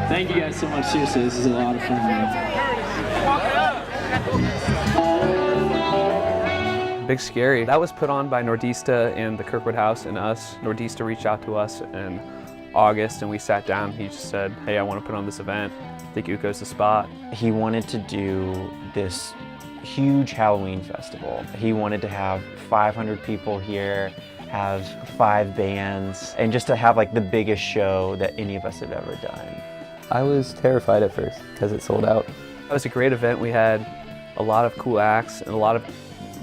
Thank you guys so much. Seriously, this is a lot of fun, man. Big Scary. That was put on by Nordista and the Kirkwood House and us. Nordista reached out to us in August and we sat down. He just said, hey, I want to put on this event. I think Ooko's the spot. He wanted to do this huge Halloween festival. He wanted to have 500 people here, have 5 bands, and just to have like the biggest show that any of us have ever done. I was terrified at first because it sold out. It was a great event. We had a lot of cool acts and a lot of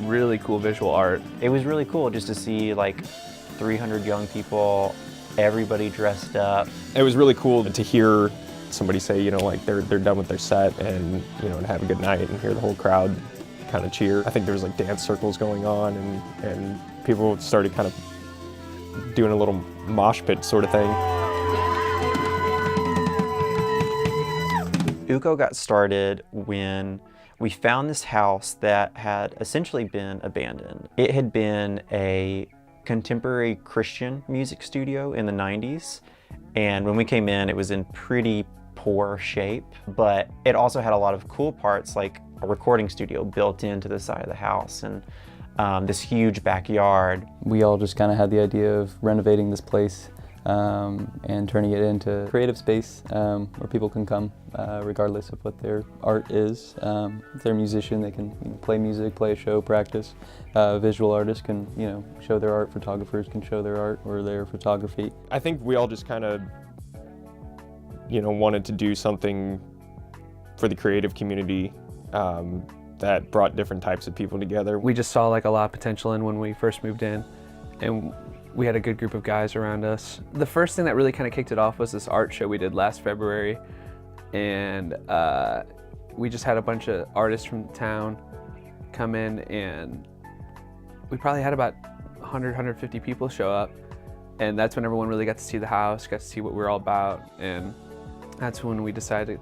really cool visual art. It was really cool just to see like 300 young people, everybody dressed up. It was really cool to hear somebody say, you know, like they're done with their set and, you know, and have a good night and hear the whole crowd kind of cheer. I think there was like dance circles going on and people started kind of doing a little mosh pit sort of thing. Ooko got started when we found this house that had essentially been abandoned. It had been a contemporary Christian music studio in the 90s, and when we came in, it was in pretty poor shape, but it also had a lot of cool parts, like a recording studio built into the side of the house and this huge backyard. We all just kind of had the idea of renovating this place and turning it into a creative space where people can come regardless of what their art is. If they're a musician, they can play music, play a show, practice. Visual artists can show their art, photographers can show their art or their photography. I think we all just kind of wanted to do something for the creative community that brought different types of people together. We just saw like a lot of potential in when we first moved in, and we had a good group of guys around us. The first thing that really kind of kicked it off was this art show we did last February, and we just had a bunch of artists from town come in, and we probably had about 100, 150 people show up, and that's when everyone really got to see the house, got to see what we were all about, and that's when we decided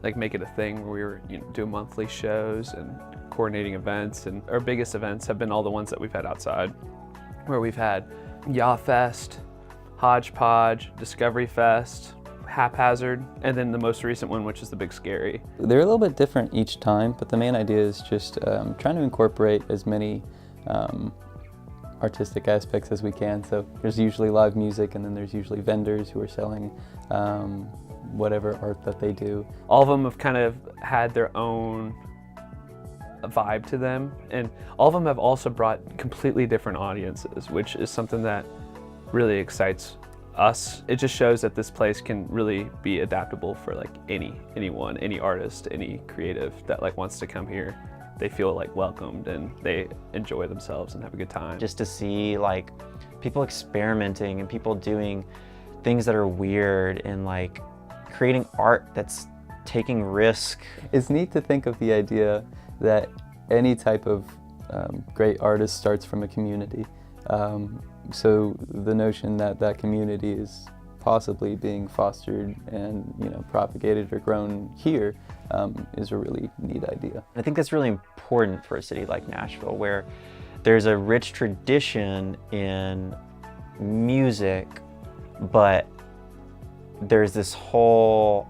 to make it a thing where we were doing monthly shows and coordinating events, and our biggest events have been all the ones that we've had outside, where we've had Yaw Fest, Hodgepodge, Discovery Fest, Haphazard, and then the most recent one, which is the Big Scary. They're a little bit different each time, but the main idea is just trying to incorporate as many artistic aspects as we can. So there's usually live music, and then there's usually vendors who are selling whatever art that they do. All of them have kind of had their own vibe to them, and all of them have also brought completely different audiences, which is something that really excites us. It just shows that this place can really be adaptable for like anyone, any artist, any creative that wants to come here. They feel welcomed and they enjoy themselves and have a good time. Just to see people experimenting and people doing things that are weird and creating art that's taking risk. It's neat to think of the idea that any type of great artist starts from a community. So the notion that that community is possibly being fostered and propagated or grown here is a really neat idea. I think that's really important for a city like Nashville, where there's a rich tradition in music, but there's this whole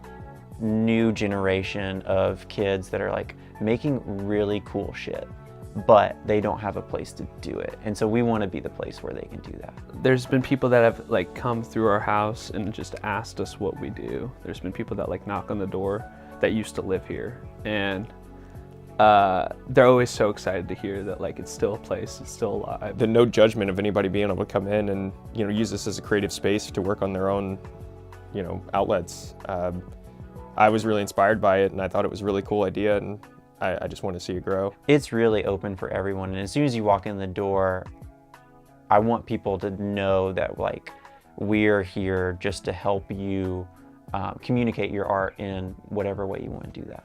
new generation of kids that are making really cool shit, but they don't have a place to do it. And so we want to be the place where they can do that. There's been people that have come through our house and just asked us what we do. There's been people that knock on the door that used to live here, and they're always so excited to hear that it's still a place, it's still alive. The no judgment of anybody being able to come in and use this as a creative space to work on their own outlets. I was really inspired by it, and I thought it was a really cool idea, and I just want to see it grow. It's really open for everyone, and as soon as you walk in the door, I want people to know that we're here just to help you communicate your art in whatever way you want to do that.